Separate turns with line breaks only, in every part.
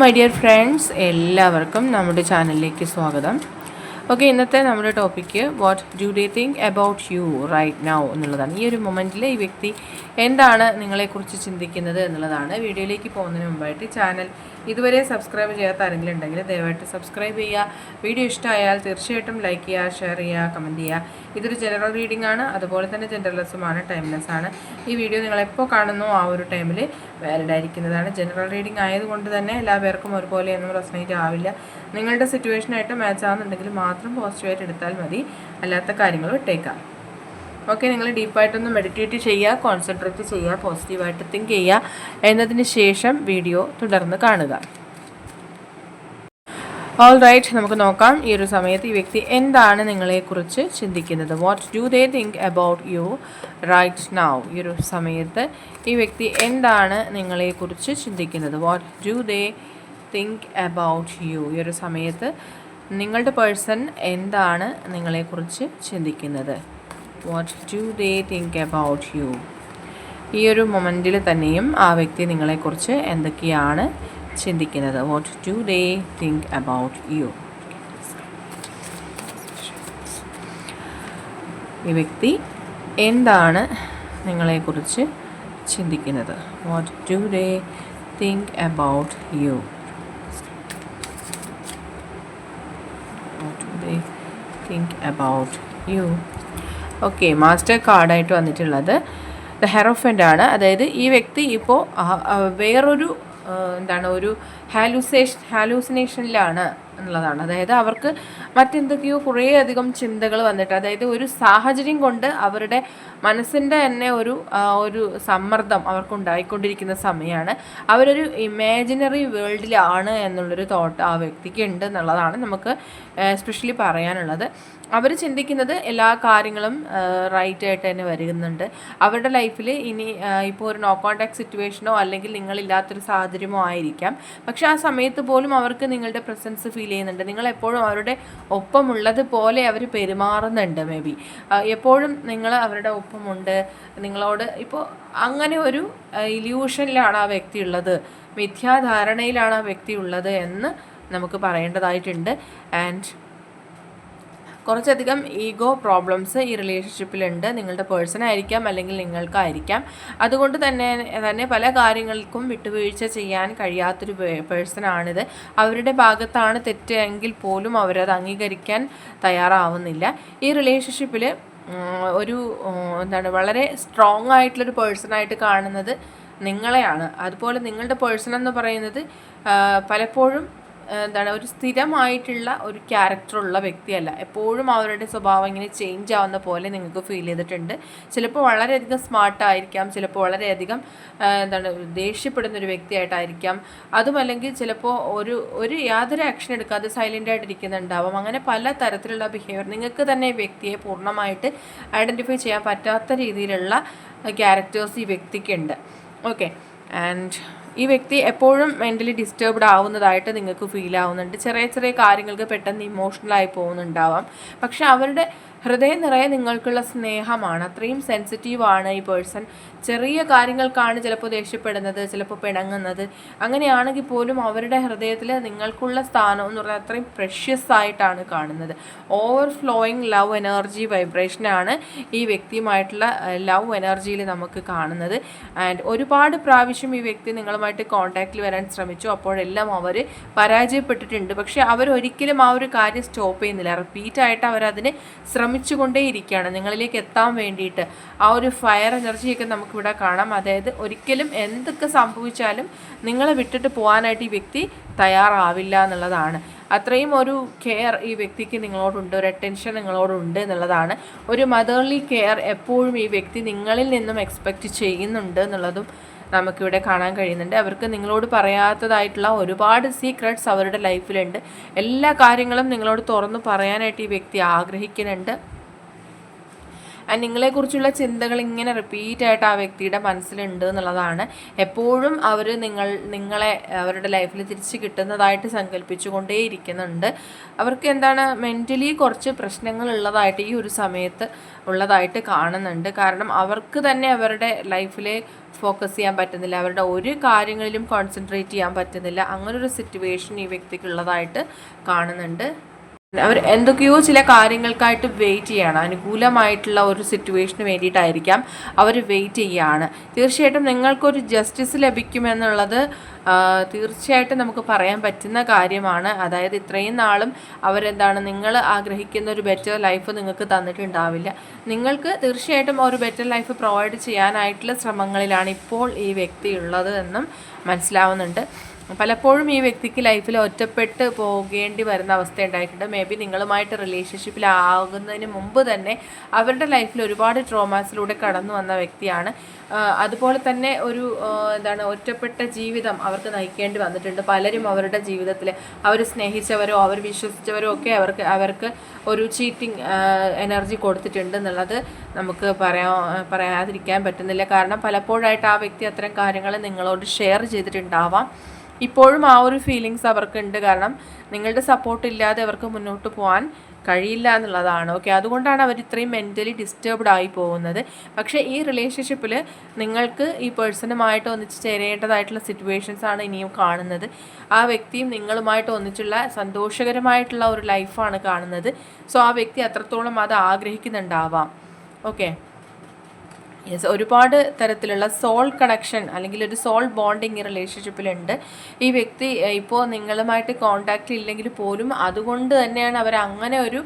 My dear friends, എല്ലാവർക്കും നമ്മുടെ ചാനലിലേക്ക് സ്വാഗതം. ഓക്കെ, ഇന്നത്തെ നമ്മുടെ topic what do they think about you right now എന്നുള്ളതാണ്. ഈ ഒരു മൊമെൻറ്റിൽ ഈ വ്യക്തി എന്താണ് നിങ്ങളെക്കുറിച്ച് ചിന്തിക്കുന്നത് എന്നുള്ളതാണ്. വീഡിയോയിലേക്ക് പോകുന്നതിന് മുമ്പായിട്ട് ചാനൽ ഇതുവരെ സബ്സ്ക്രൈബ് ചെയ്യാത്ത ആരെങ്കിലും ഉണ്ടെങ്കിൽ ദയവായിട്ട് സബ്സ്ക്രൈബ് ചെയ്യുക. വീഡിയോ ഇഷ്ടമായാൽ തീർച്ചയായിട്ടും ലൈക്ക് ചെയ്യുക, ഷെയർ ചെയ്യുക, കമൻറ്റ് ചെയ്യുക. ഇതൊരു ജനറൽ റീഡിംഗ് ആണ്, അതുപോലെ തന്നെ ജെൻഡർലെസ്സുമാണ്, ടൈംലെസ് ആണ്. ഈ വീഡിയോ നിങ്ങളെപ്പോൾ കാണുന്നോ ആ ഒരു ടൈമിൽ വാലിഡ് ആയിരിക്കുന്നതാണ്. ജനറൽ റീഡിംഗ് ആയതുകൊണ്ട് തന്നെ എല്ലാ പേർക്കും ഒരുപോലെ ഒന്നും റെസൊണേറ്റ് ആവില്ല. നിങ്ങളുടെ സിറ്റുവേഷനായിട്ട് മാച്ച് ആവുന്നുണ്ടെങ്കിൽ മാത്രം പോസിറ്റീവായിട്ട് എടുത്താൽ മതി, അല്ലാത്ത കാര്യങ്ങൾ വിട്ടേക്കാം. ഓക്കെ, നിങ്ങൾ ഡീപ്പായിട്ടൊന്ന് മെഡിറ്റേറ്റ് ചെയ്യുക, കോൺസെൻട്രേറ്റ് ചെയ്യുക, പോസിറ്റീവായിട്ട് തിങ്ക് ചെയ്യുക. എന്നതിന് ശേഷം വീഡിയോ തുടർന്ന് കാണുക. ഓൾ റൈറ്റ്, നമുക്ക് നോക്കാം ഈ ഒരു സമയത്ത് ഈ വ്യക്തി എന്താണ് നിങ്ങളെക്കുറിച്ച് ചിന്തിക്കുന്നത്. What do they think about you right now. ഈ ഒരു സമയത്ത് ഈ വ്യക്തി എന്താണ് നിങ്ങളെക്കുറിച്ച് ചിന്തിക്കുന്നത്. What do they think about you. ഈ ഒരു സമയത്ത് നിങ്ങളുടെ പേഴ്സൺ എന്താണ് നിങ്ങളെക്കുറിച്ച് ചിന്തിക്കുന്നത്. What do they think about you. ഈ ഒരു മൊമെൻറ്റിൽ തന്നെയും ആ വ്യക്തി നിങ്ങളെക്കുറിച്ച് എന്തൊക്കെയാണ് ചിന്തിക്കുന്നത്. What do they think about you. ഈ വ്യക്തി എന്താണ് നിങ്ങളെക്കുറിച്ച് ചിന്തിക്കുന്നത്. What do they think about you. Think about you. Okay, master കാർഡായിട്ട് വന്നിട്ടുള്ളത് ദ ഹെറോഫൻ്റ് ആണ്. അതായത് ഈ വ്യക്തി ഇപ്പോൾ വേറൊരു ഒരു ഹാലൂസിനേഷനിലാണ് എന്നുള്ളതാണ്. അതായത് അവർക്ക് മറ്റെന്തൊക്കെയോ കുറേ അധികം ചിന്തകൾ വന്നിട്ട്, അതായത് ഒരു സാഹചര്യം കൊണ്ട് അവരുടെ മനസ്സിൻ്റെ തന്നെ ഒരു സമ്മർദ്ദം അവർക്കുണ്ടായിക്കൊണ്ടിരിക്കുന്ന സമയമാണ്. അവരൊരു ഇമാജിനറി വേൾഡിലാണ് എന്നുള്ളൊരു തോട്ട് ആ വ്യക്തിക്ക് ഉണ്ട് എന്നുള്ളതാണ് നമുക്ക് എസ്പെഷ്യലി പറയാനുള്ളത്. അവർ ചിന്തിക്കുന്നത് എല്ലാ കാര്യങ്ങളും റൈറ്റായിട്ട് തന്നെ വരുന്നുണ്ട്. അവരുടെ ലൈഫിൽ ഇനി ഇപ്പോൾ ഒരു നോ കോൺടാക്ട് സിറ്റുവേഷനോ അല്ലെങ്കിൽ നിങ്ങളില്ലാത്തൊരു സാഹചര്യമോ ആയിരിക്കാം. പക്ഷേ ആ സമയത്ത് പോലും അവർക്ക് നിങ്ങളുടെ പ്രസൻസ് ഫീൽ ചെയ്യുന്നുണ്ട്. നിങ്ങളെപ്പോഴും അവരുടെ ഒപ്പമുള്ളത് പോലെ അവർ പെരുമാറുന്നുണ്ട്. മേ ബി എപ്പോഴും നിങ്ങൾ അവരുടെ ഒപ്പമുണ്ട്, നിങ്ങളോട് ഇപ്പോൾ അങ്ങനെ ഒരു ഇല്യൂഷനിലാണ് ആ വ്യക്തി ഉള്ളത്, മിഥ്യാധാരണയിലാണ് ആ വ്യക്തി ഉള്ളത് എന്ന് നമുക്ക് പറയേണ്ടതായിട്ടുണ്ട്. ആൻഡ് കുറച്ചധികം ഈഗോ പ്രോബ്ലംസ് ഈ റിലേഷൻഷിപ്പിലുണ്ട്. നിങ്ങളുടെ പേഴ്സൺ ആയിരിക്കാം അല്ലെങ്കിൽ നിങ്ങൾക്കായിരിക്കാം. അതുകൊണ്ട് തന്നെ പല കാര്യങ്ങൾക്കും വിട്ടുവീഴ്ച ചെയ്യാൻ കഴിയാത്തൊരു പേഴ്സണാണിത്. അവരുടെ ഭാഗത്താണ് തെറ്റെങ്കിൽ പോലും അവരത് അംഗീകരിക്കാൻ തയ്യാറാവുന്നില്ല. ഈ റിലേഷൻഷിപ്പിൽ ഒരു വളരെ സ്ട്രോങ് ആയിട്ടുള്ളൊരു പേഴ്സണായിട്ട് കാണുന്നത് നിങ്ങളെയാണ്. അതുപോലെ നിങ്ങളുടെ പേഴ്സൺ എന്ന് പറയുന്നത് പലപ്പോഴും ഒരു സ്ഥിരമായിട്ടുള്ള ഒരു ക്യാരക്ടറുള്ള വ്യക്തിയല്ല. എപ്പോഴും അവരുടെ സ്വഭാവം ഇങ്ങനെ ചേഞ്ച് ആവുന്ന പോലെ നിങ്ങൾക്ക് ഫീൽ ചെയ്തിട്ടുണ്ട്. ചിലപ്പോൾ വളരെയധികം സ്മാർട്ടായിരിക്കാം, ചിലപ്പോൾ വളരെയധികം ദേഷ്യപ്പെടുന്നൊരു വ്യക്തിയായിട്ടായിരിക്കാം. അതുമല്ലെങ്കിൽ ചിലപ്പോൾ ഒരു യാതൊരു ആക്ഷൻ എടുക്കാതെ സൈലൻ്റ് ആയിട്ടിരിക്കുന്നുണ്ടാവാം. അങ്ങനെ പല തരത്തിലുള്ള ബിഹേവിയർ നിങ്ങൾക്ക് തന്നെ ഈ വ്യക്തിയെ പൂർണ്ണമായിട്ട് ഐഡൻറ്റിഫൈ ചെയ്യാൻ പറ്റാത്ത രീതിയിലുള്ള ക്യാരക്ടേഴ്സ് ഈ വ്യക്തിക്കുണ്ട്. ഓക്കെ, ആൻഡ് ഈ വ്യക്തി എപ്പോഴും മെൻ്റലി ഡിസ്റ്റർബ്ഡ് ആവുന്നതായിട്ട് നിങ്ങൾക്ക് ഫീൽ ആവുന്നുണ്ട്. ചെറിയ കാര്യങ്ങൾക്ക് പെട്ടെന്ന് ഇമോഷണലായി പോകുന്നുണ്ടാവാം. പക്ഷെ അവരുടെ ഹൃദയം നിറയെ നിങ്ങൾക്കുള്ള സ്നേഹമാണ്. അത്രയും സെൻസിറ്റീവാണ് ഈ പേഴ്സൺ. ചെറിയ കാര്യങ്ങൾക്കാണ് ചിലപ്പോൾ ദേഷ്യപ്പെടുന്നത്, ചിലപ്പോൾ പിണങ്ങുന്നത്. അങ്ങനെയാണെങ്കിൽ പോലും അവരുടെ ഹൃദയത്തിൽ നിങ്ങൾക്കുള്ള സ്ഥാനം എന്ന് പറഞ്ഞാൽ അത്രയും പ്രഷ്യസ് ആയിട്ടാണ് കാണുന്നത്. ഓവർഫ്ലോയിങ് ലവ് എനർജി വൈബ്രേഷനാണ് ഈ വ്യക്തിയുമായിട്ടുള്ള ലവ് എനർജിയിൽ നമുക്ക് കാണുന്നത്. ആൻഡ് ഒരുപാട് പ്രാവശ്യം ഈ വ്യക്തി നിങ്ങളുമായിട്ട് കോൺടാക്റ്റിൽ വരാൻ ശ്രമിച്ചു. അപ്പോഴെല്ലാം അവർ പരാജയപ്പെട്ടിട്ടുണ്ട്. പക്ഷേ അവരൊരിക്കലും ആ ഒരു കാര്യം സ്റ്റോപ്പ് ചെയ്യുന്നില്ല. റിപ്പീറ്റായിട്ട് അവരതിന് ശ്രമിച്ചുകൊണ്ടേയിരിക്കുകയാണ് നിങ്ങളിലേക്ക് എത്താൻ വേണ്ടിയിട്ട്. ആ ഒരു ഫയർ എനർജിയൊക്കെ നമുക്കിവിടെ കാണാം. അതായത് ഒരിക്കലും എന്തൊക്കെ സംഭവിച്ചാലും നിങ്ങളെ വിട്ടിട്ട് പോകാനായിട്ട് ഈ വ്യക്തി തയ്യാറാവില്ല എന്നുള്ളതാണ്. അത്രയും ഒരു കെയർ ഈ വ്യക്തിക്ക് നിങ്ങളോടുണ്ട്, ഒരു അറ്റൻഷൻ നിങ്ങളോടുണ്ട് എന്നുള്ളതാണ്. ഒരു മദർലി കെയർ എപ്പോഴും ഈ വ്യക്തി നിങ്ങളിൽ നിന്നും എക്സ്പെക്റ്റ് ചെയ്യുന്നുണ്ട് എന്നുള്ളതും നമുക്കിവിടെ കാണാൻ കഴിയുന്നുണ്ട്. അവർക്ക് നിങ്ങളോട് പറയാത്തതായിട്ടുള്ള ഒരുപാട് സീക്രട്സ് അവരുടെ ലൈഫിലുണ്ട്. എല്ലാ കാര്യങ്ങളും നിങ്ങളോട് തുറന്നു പറയാനായിട്ട് ഈ വ്യക്തി ആഗ്രഹിക്കുന്നുണ്ട്. ആൻഡ് നിങ്ങളെക്കുറിച്ചുള്ള ചിന്തകൾ ഇങ്ങനെ റിപ്പീറ്റായിട്ട് ആ വ്യക്തിയുടെ മനസ്സിലുണ്ട് എന്നുള്ളതാണ്. എപ്പോഴും അവർ നിങ്ങളെ അവരുടെ ലൈഫിൽ തിരിച്ച് കിട്ടുന്നതായിട്ട് സങ്കല്പിച്ചു കൊണ്ടേയിരിക്കുന്നുണ്ട്. അവർക്ക് മെൻ്റലി കുറച്ച് പ്രശ്നങ്ങൾ ഉള്ളതായിട്ട് ഈ ഒരു സമയത്ത് ഉള്ളതായിട്ട് കാണുന്നുണ്ട്. കാരണം അവർക്ക് തന്നെ അവരുടെ ലൈഫിലെ ഫോക്കസ് ചെയ്യാൻ പറ്റുന്നില്ല, അവരുടെ ഒരു കാര്യങ്ങളിലും കോൺസെൻട്രേറ്റ് ചെയ്യാൻ പറ്റുന്നില്ല. അങ്ങനൊരു സിറ്റുവേഷൻ ഈ വ്യക്തിക്കുള്ളതായിട്ട് കാണുന്നുണ്ട്. അവർ എന്തൊക്കെയോ ചില കാര്യങ്ങൾക്കായിട്ട് വെയിറ്റ് ചെയ്യാണ്. അനുകൂലമായിട്ടുള്ള ഒരു സിറ്റുവേഷന് വേണ്ടിയിട്ടായിരിക്കാം അവർ വെയിറ്റ് ചെയ്യുകയാണ്. തീർച്ചയായിട്ടും നിങ്ങൾക്കൊരു ജസ്റ്റിസ് ലഭിക്കുമെന്നുള്ളത് തീർച്ചയായിട്ടും നമുക്ക് പറയാൻ പറ്റുന്ന കാര്യമാണ്. അതായത് ഇത്രയും നാളും അവരെന്താണ്, നിങ്ങൾ ആഗ്രഹിക്കുന്ന ഒരു ബെറ്റർ ലൈഫ് നിങ്ങൾക്ക് തന്നിട്ടുണ്ടാവില്ല. നിങ്ങൾക്ക് തീർച്ചയായിട്ടും ഒരു ബെറ്റർ ലൈഫ് പ്രൊവൈഡ് ചെയ്യാനായിട്ടുള്ള ശ്രമങ്ങളിലാണ് ഇപ്പോൾ ഈ വ്യക്തി ഉള്ളത് എന്നും മനസ്സിലാവുന്നുണ്ട്. പലപ്പോഴും ഈ വ്യക്തിക്ക് ലൈഫിൽ ഒറ്റപ്പെട്ട് പോകേണ്ടി വരുന്ന അവസ്ഥ ഉണ്ടായിട്ടുണ്ട്. മേ ബി നിങ്ങളുമായിട്ട് റിലേഷൻഷിപ്പിലാകുന്നതിന് മുമ്പ് തന്നെ അവരുടെ ലൈഫിൽ ഒരുപാട് ട്രോമാസിലൂടെ കടന്നു വന്ന വ്യക്തിയാണ്. അതുപോലെ തന്നെ ഒരു ഒറ്റപ്പെട്ട ജീവിതം അവർക്ക് നയിക്കേണ്ടി വന്നിട്ടുണ്ട്. പലരും അവരുടെ ജീവിതത്തിൽ അവർ സ്നേഹിച്ചവരോ അവർ വിശ്വസിച്ചവരോ ഒക്കെ അവർക്ക് ഒരു ചീറ്റിംഗ് എനർജി കൊടുത്തിട്ടുണ്ട് എന്നുള്ളത് നമുക്ക് പറയാതിരിക്കാൻ പറ്റുന്നില്ല. കാരണം പലപ്പോഴായിട്ട് ആ വ്യക്തി അത്തരം കാര്യങ്ങൾ നിങ്ങളോട് ഷെയർ ചെയ്തിട്ടുണ്ടാവാം. ഇപ്പോഴും ആ ഒരു ഫീലിങ്സ് അവർക്കുണ്ട്. കാരണം നിങ്ങളുടെ സപ്പോർട്ട് ഇല്ലാതെ അവർക്ക് മുന്നോട്ട് പോകാൻ കഴിയില്ല എന്നുള്ളതാണ്. ഓക്കെ, അതുകൊണ്ടാണ് അവർ ഇത്രയും മെൻ്റലി ഡിസ്റ്റർബ്ഡ് ആയി പോകുന്നത്. പക്ഷേ ഈ റിലേഷൻഷിപ്പിൽ നിങ്ങൾക്ക് ഈ പേഴ്സണുമായിട്ട് ഒന്നിച്ച് ചേരേണ്ടതായിട്ടുള്ള സിറ്റുവേഷൻസ് ആണ് ഇനിയും കാണുന്നത്. ആ വ്യക്തിയും നിങ്ങളുമായിട്ട് ഒന്നിച്ചുള്ള സന്തോഷകരമായിട്ടുള്ള ഒരു ലൈഫാണ് കാണുന്നത്. സോ ആ വ്യക്തി അത്രത്തോളം അത് ആഗ്രഹിക്കുന്നുണ്ടാവാം. ഓക്കെ, യെസ്, ഒരുപാട് തരത്തിലുള്ള സോൾ കണക്ഷൻ അല്ലെങ്കിൽ ഒരു സോൾ ബോണ്ടിങ് ഈ റിലേഷൻഷിപ്പിലുണ്ട്. ഈ വ്യക്തി ഇപ്പോൾ നിങ്ങളുമായിട്ട് കോണ്ടാക്റ്റ് ഇല്ലെങ്കിൽ പോലും അതുകൊണ്ട് തന്നെയാണ് അവർ അങ്ങനെ ഒരു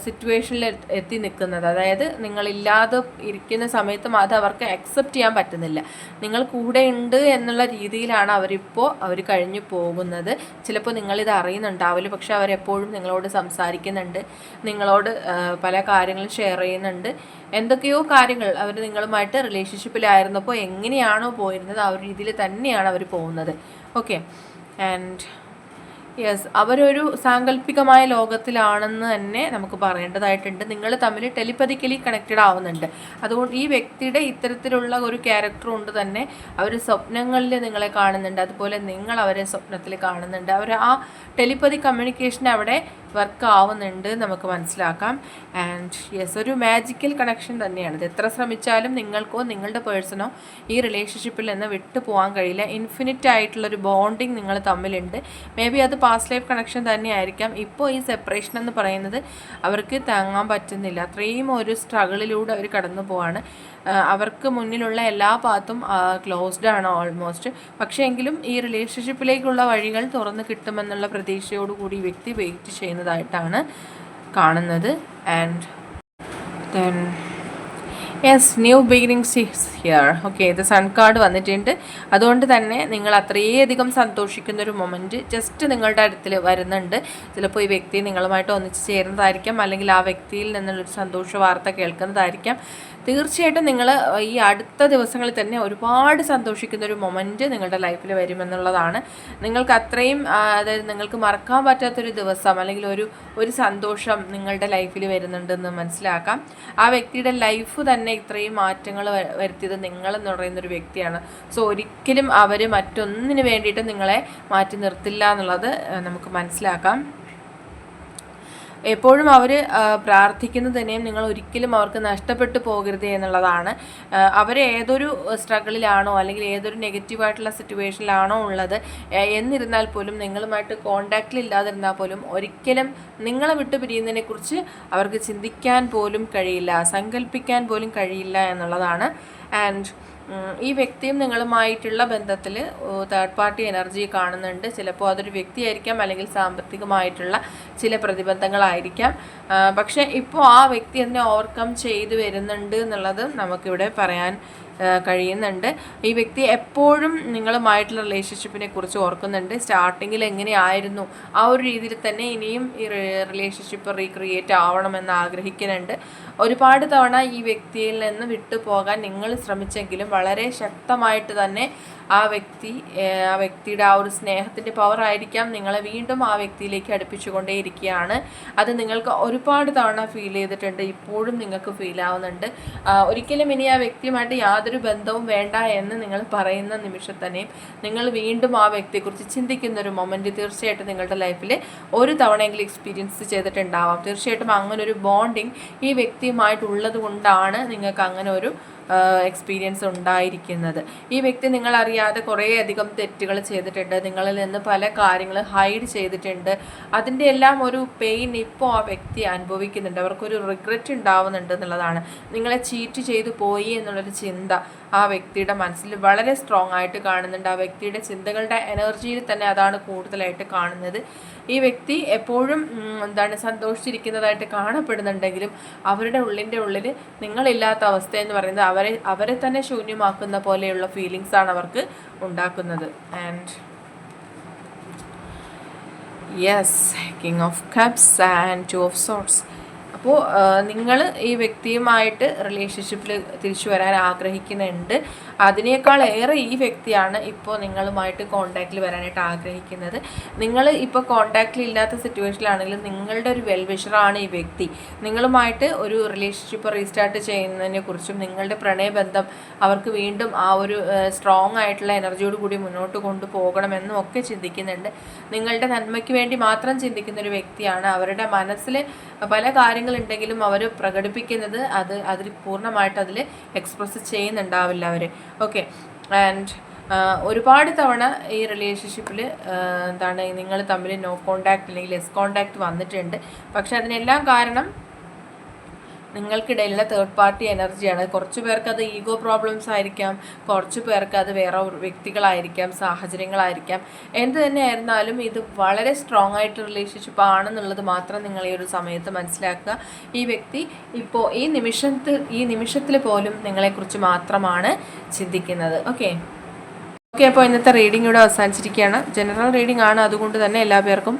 സിറ്റുവേഷനിൽ എത്തി നിൽക്കുന്നത്. അതായത് നിങ്ങളില്ലാതെ ഇരിക്കുന്ന സമയത്തും അത് അവർക്ക് അക്സെപ്റ്റ് ചെയ്യാൻ പറ്റുന്നില്ല. നിങ്ങൾ കൂടെ ഉണ്ട് എന്നുള്ള രീതിയിലാണ് അവർ കഴിഞ്ഞു പോകുന്നത്. ചിലപ്പോൾ നിങ്ങളിത് അറിയുന്നുണ്ടാവില്ല, പക്ഷെ അവരെപ്പോഴും നിങ്ങളോട് സംസാരിക്കുന്നുണ്ട്, നിങ്ങളോട് പല കാര്യങ്ങളും ഷെയർ ചെയ്യുന്നുണ്ട്. എന്തൊക്കെയോ കാര്യങ്ങൾ അവർ നിങ്ങളുമായിട്ട് റിലേഷൻഷിപ്പിലായിരുന്നപ്പോൾ എങ്ങനെയാണോ പോയിരുന്നത് ആ ഒരു രീതിയിൽ തന്നെയാണ് അവർ പോകുന്നത്. ഓക്കെ, ആൻഡ് യെസ്, അവരൊരു സാങ്കല്പികമായ ലോകത്തിലാണെന്ന് തന്നെ നമുക്ക് പറയേണ്ടതായിട്ടുണ്ട്. നിങ്ങൾ തമ്മിൽ ടെലിപ്പതിക്കലി കണക്റ്റഡ് ആവുന്നുണ്ട്. അതുകൊണ്ട് ഈ വ്യക്തിയുടെ ഇത്തരത്തിലുള്ള ഒരു ക്യാരക്ടർ കൊണ്ട് തന്നെ അവർ സ്വപ്നങ്ങളിൽ നിങ്ങളെ കാണുന്നുണ്ട്, അതുപോലെ നിങ്ങൾ അവരെ സ്വപ്നത്തിൽ കാണുന്നുണ്ട്. അവർ ആ ടെലിപ്പതി കമ്മ്യൂണിക്കേഷൻ അവിടെ വർക്ക് ആവുന്നുണ്ട് നമുക്ക് മനസ്സിലാക്കാം. ആൻഡ് യെസ്, ഒരു മാജിക്കൽ കണക്ഷൻ തന്നെയാണ് ഇത്. എത്ര ശ്രമിച്ചാലും നിങ്ങൾക്കോ നിങ്ങളുടെ പേഴ്സണോ ഈ റിലേഷൻഷിപ്പിൽ നിന്ന് വിട്ടു പോകാൻ കഴിയില്ല. ഇൻഫിനിറ്റ് ആയിട്ടുള്ളൊരു ബോണ്ടിങ് നിങ്ങൾ തമ്മിലുണ്ട്. മേ ബി അത് പാസ്റ്റ് ലൈഫ് കണക്ഷൻ തന്നെയായിരിക്കാം. ഇപ്പോൾ ഈ സെപ്പറേഷൻ എന്ന് പറയുന്നത് അവർക്ക് താങ്ങാൻ പറ്റുന്നില്ല. അത്രയും ഒരു സ്ട്രഗിളിലൂടെ അവർ കടന്നു പോവാണ്. അവർക്ക് മുന്നിലുള്ള എല്ലാ പാത്തും ക്ലോസ്ഡ് ആണ് ഓൾമോസ്റ്റ്. പക്ഷേ എങ്കിലും ഈ റിലേഷൻഷിപ്പിലേക്കുള്ള വഴികൾ തുറന്ന് കിട്ടുമെന്നുള്ള പ്രതീക്ഷയോടുകൂടി ഈ വ്യക്തി വെയിറ്റ് ചെയ്യുന്നതായിട്ടാണ് കാണുന്നത്. And then yes, new beginnings is here. Okay, ഇത് സൺ കാർഡ് വന്നിട്ടുണ്ട്. അതുകൊണ്ട് തന്നെ നിങ്ങൾ അത്രയധികം സന്തോഷിക്കുന്നൊരു മൊമെൻറ്റ് ജസ്റ്റ് നിങ്ങളുടെ അടുത്തിൽ വരുന്നുണ്ട്. ചിലപ്പോൾ ഈ വ്യക്തി നിങ്ങളുമായിട്ട് ഒന്നിച്ച് ചേരുന്നതായിരിക്കാം, അല്ലെങ്കിൽ ആ വ്യക്തിയിൽ നിന്നുള്ളൊരു സന്തോഷ വാർത്ത കേൾക്കുന്നതായിരിക്കാം. തീർച്ചയായിട്ടും നിങ്ങൾ ഈ അടുത്ത ദിവസങ്ങളിൽ തന്നെ ഒരുപാട് സന്തോഷിക്കുന്നൊരു മൊമെൻറ്റ് നിങ്ങളുടെ ലൈഫിൽ വരുമെന്നുള്ളതാണ്. നിങ്ങൾക്ക് അത്രയും അതായത് നിങ്ങൾക്ക് മറക്കാൻ പറ്റാത്തൊരു ദിവസം അല്ലെങ്കിൽ ഒരു സന്തോഷം നിങ്ങളുടെ ലൈഫിൽ വരുന്നുണ്ടെന്ന് മനസ്സിലാക്കാം. ആ വ്യക്തിയുടെ ലൈഫ് തന്നെ ഇത്രയും മാറ്റങ്ങൾ വരുത്തിയത് നിങ്ങളെന്ന് പറയുന്നൊരു വ്യക്തിയാണ്. സോ ഒരിക്കലും അവർ മറ്റൊന്നിന് വേണ്ടിയിട്ട് നിങ്ങളെ മാറ്റി നിർത്തില്ല എന്നുള്ളത് നമുക്ക് മനസ്സിലാക്കാം. എപ്പോഴും അവർ പ്രാർത്ഥിക്കുന്നത് തന്നെയും നിങ്ങൾ ഒരിക്കലും അവർക്ക് നഷ്ടപ്പെട്ടു പോകരുത് എന്നുള്ളതാണ്. അവർ ഏതൊരു സ്ട്രഗിളിലാണോ അല്ലെങ്കിൽ ഏതൊരു നെഗറ്റീവായിട്ടുള്ള സിറ്റുവേഷനിലാണോ ഉള്ളത് എന്നിരുന്നാൽ പോലും നിങ്ങളുമായിട്ട് കോണ്ടാക്റ്റിലില്ലാതിരുന്നാൽ പോലും ഒരിക്കലും നിങ്ങളെ വിട്ടു പിരിയുന്നതിനെക്കുറിച്ച് അവർക്ക് ചിന്തിക്കാൻ പോലും കഴിയില്ല, സങ്കല്പിക്കാൻ പോലും കഴിയില്ല എന്നുള്ളതാണ്. ആൻഡ് ഈ വ്യക്തിയും നിങ്ങളുമായിട്ടുള്ള ബന്ധത്തിൽ തേർഡ് പാർട്ടി എനർജി കാണുന്നുണ്ട്. ചിലപ്പോൾ അതൊരു വ്യക്തിയായിരിക്കാം, അല്ലെങ്കിൽ സാമ്പത്തികമായിട്ടുള്ള ചില പ്രതിബന്ധങ്ങളായിരിക്കാം. പക്ഷേ ഇപ്പോൾ ആ വ്യക്തി അതിനെ ഓവർകം ചെയ്തു വരുന്നുണ്ട് എന്നുള്ളത് നമുക്കിവിടെ പറയാൻ കഴിയുന്നുണ്ട്. ഈ വ്യക്തി എപ്പോഴും നിങ്ങളുമായിട്ടുള്ള റിലേഷൻഷിപ്പിനെ കുറിച്ച് ഓർക്കുന്നുണ്ട്. സ്റ്റാർട്ടിങ്ങിൽ എങ്ങനെയായിരുന്നു ആ ഒരു രീതിയിൽ തന്നെ ഇനിയും ഈ റിലേഷൻഷിപ്പ് റീക്രിയേറ്റ് ആവണമെന്ന് ആഗ്രഹിക്കുന്നുണ്ട്. ഒരുപാട് തവണ ഈ വ്യക്തിയിൽ നിന്ന് വിട്ടുപോകാൻ നിങ്ങൾ ശ്രമിച്ചെങ്കിലും വളരെ ശക്തമായിട്ട് തന്നെ ആ വ്യക്തിയുടെ ആ ഒരു സ്നേഹത്തിൻ്റെ പവർ ആയിരിക്കാം നിങ്ങളെ വീണ്ടും ആ വ്യക്തിയിലേക്ക് അടുപ്പിച്ചുകൊണ്ടേയിരിക്കുകയാണ്. അത് നിങ്ങൾക്ക് ഒരുപാട് തവണ ഫീൽ ചെയ്തിട്ടുണ്ട്, ഇപ്പോഴും നിങ്ങൾക്ക് ഫീൽ ആവുന്നുണ്ട്. ഒരിക്കലും ഇനി ആ വ്യക്തിയുമായിട്ട് യാതൊരു ബന്ധവും വേണ്ട എന്ന് നിങ്ങൾ പറയുന്ന നിമിഷം തന്നെയും നിങ്ങൾ വീണ്ടും ആ വ്യക്തിയെക്കുറിച്ച് ചിന്തിക്കുന്ന ഒരു മൊമെൻറ്റ് തീർച്ചയായിട്ടും നിങ്ങളുടെ ലൈഫിൽ ഒരു തവണയെങ്കിലും എക്സ്പീരിയൻസ് ചെയ്തിട്ടുണ്ടാവാം. തീർച്ചയായിട്ടും അങ്ങനൊരു ബോണ്ടിങ് ഈ വ്യക്തിയുമായിട്ടുള്ളത് കൊണ്ടാണ് നിങ്ങൾക്ക് അങ്ങനെ ഒരു എക്സ്പീരിയൻസ് ഉണ്ടായിരിക്കുന്നത്. ഈ വ്യക്തി നിങ്ങളറിയാതെ കുറേയധികം തെറ്റുകൾ ചെയ്തിട്ടുണ്ട്, നിങ്ങളിൽ നിന്ന് പല കാര്യങ്ങൾ ഹൈഡ് ചെയ്തിട്ടുണ്ട്. അതിൻ്റെ എല്ലാം ഒരു പെയിൻ ഇപ്പോൾ ആ വ്യക്തി അനുഭവിക്കുന്നുണ്ട്. അവർക്കൊരു റിഗ്രറ്റ് ഉണ്ടാവുന്നുണ്ട് എന്നുള്ളതാണ്. നിങ്ങളെ ചീറ്റ് ചെയ്തു പോയി എന്നുള്ളൊരു ചിന്ത ആ വ്യക്തിയുടെ മനസ്സിൽ വളരെ സ്ട്രോങ് ആയിട്ട് കാണുന്നുണ്ട്. ആ വ്യക്തിയുടെ ചിന്തകളുടെ എനർജിയിൽ തന്നെ അതാണ് കൂടുതലായിട്ട് കാണുന്നത്. ഈ വ്യക്തി എപ്പോഴും സന്തോഷിച്ചിരിക്കുന്നതായിട്ട് കാണപ്പെടുന്നുണ്ടെങ്കിലും അവരുടെ ഉള്ളിൽ നിങ്ങളില്ലാത്ത അവസ്ഥ എന്ന് പറയുന്നത് അവരെ തന്നെ ശൂന്യമാക്കുന്ന പോലെയുള്ള ഫീലിങ്സ് ആണ് അവർക്ക് ഉണ്ടാക്കുന്നത്. And yes, king of cups and two of sorts. അപ്പോൾ നിങ്ങൾ ഈ വ്യക്തിയുമായിട്ട് റിലേഷൻഷിപ്പിൽ തിരിച്ചു വരാൻ ആഗ്രഹിക്കുന്നുണ്ട്. അതിനേക്കാൾ ഏറെ ഈ വ്യക്തിയാണ് ഇപ്പോൾ നിങ്ങളുമായിട്ട് കോണ്ടാക്റ്റിൽ വരാനായിട്ട് ആഗ്രഹിക്കുന്നത്. നിങ്ങൾ ഇപ്പോൾ കോണ്ടാക്റ്റിൽ ഇല്ലാത്ത സിറ്റുവേഷനിലാണെങ്കിലും നിങ്ങളുടെ ഒരു വെൽവിഷറാണ് ഈ വ്യക്തി. നിങ്ങളുമായിട്ട് ഒരു റിലേഷൻഷിപ്പ് റീസ്റ്റാർട്ട് ചെയ്യുന്നതിനെ കുറിച്ചും നിങ്ങളുടെ പ്രണയബന്ധം അവർക്ക് വീണ്ടും ആ ഒരു സ്ട്രോങ് ആയിട്ടുള്ള എനർജിയോട് കൂടി മുന്നോട്ട് കൊണ്ടുപോകണമെന്നും ഒക്കെ ചിന്തിക്കുന്നുണ്ട്. നിങ്ങളുടെ നന്മയ്ക്ക് വേണ്ടി മാത്രം ചിന്തിക്കുന്ന ഒരു വ്യക്തിയാണ്. അവരുടെ മനസ്സിൽ പല കാര്യങ്ങളുണ്ടെങ്കിലും അവർ പ്രകടിപ്പിക്കുന്നത് അതിൽ പൂർണ്ണമായിട്ട് അതിൽ എക്സ്പ്രസ് ചെയ്യുന്നുണ്ടാവില്ല അവർ. ഓക്കെ, ആൻഡ് ഒരുപാട് തവണ ഈ റിലേഷൻഷിപ്പിൽ നിങ്ങൾ തമ്മിൽ നോ കോണ്ടാക്ട് അല്ലെങ്കിൽ ലെസ് കോണ്ടാക്ട് വന്നിട്ടുണ്ട്. പക്ഷെ അതിനെല്ലാം കാരണം നിങ്ങൾക്കിടയിലുള്ള തേർഡ് പാർട്ടി എനർജിയാണ്. കുറച്ച് പേർക്ക് അത് ഈഗോ പ്രോബ്ലംസ് ആയിരിക്കാം, കുറച്ച് പേർക്ക് അത് വേറെ വ്യക്തികളായിരിക്കാം, സാഹചര്യങ്ങളായിരിക്കാം. എന്ത് തന്നെ ആയിരുന്നാലും ഇത് വളരെ സ്ട്രോങ് ആയിട്ട് റിലേഷൻഷിപ്പ് ആണെന്നുള്ളത് മാത്രം നിങ്ങൾ ഈ ഒരു സമയത്ത് മനസ്സിലാക്കുക. ഈ വ്യക്തി ഇപ്പോൾ ഈ നിമിഷത്തിൽ പോലും നിങ്ങളെക്കുറിച്ച് മാത്രമാണ് ചിന്തിക്കുന്നത്. ഓക്കെ, അപ്പോൾ ഇന്നത്തെ റീഡിംഗ് ഇവിടെ അവസാനിച്ചിരിക്കുകയാണ്. ജനറൽ റീഡിംഗ് ആണ്, അതുകൊണ്ട് തന്നെ എല്ലാ പേർക്കും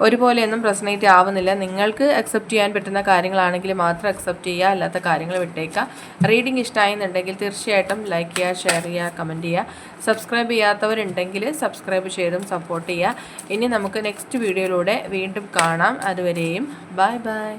ഒരുപോലെയൊന്നും റെസൊനേറ്റ് ആവുന്നില്ല. നിങ്ങൾക്ക് അക്സെപ്റ്റ് ചെയ്യാൻ പറ്റുന്ന കാര്യങ്ങളാണെങ്കിൽ മാത്രം അക്സെപ്റ്റ് ചെയ്യുക, അല്ലാത്ത കാര്യങ്ങൾ വിട്ടേക്കുക. റീഡിംഗ് ഇഷ്ടമായെന്നുണ്ടെങ്കിൽ തീർച്ചയായിട്ടും ലൈക്ക് ചെയ്യുക, ഷെയർ ചെയ്യുക, കമൻറ്റ് ചെയ്യുക. സബ്സ്ക്രൈബ് ചെയ്യാത്തവരുണ്ടെങ്കിൽ സബ്സ്ക്രൈബ് ചെയ്തും സപ്പോർട്ട് ചെയ്യുക. ഇനി നമുക്ക് നെക്സ്റ്റ് വീഡിയോയിലൂടെ വീണ്ടും കാണാം. അതുവരെയും ബൈ ബൈ.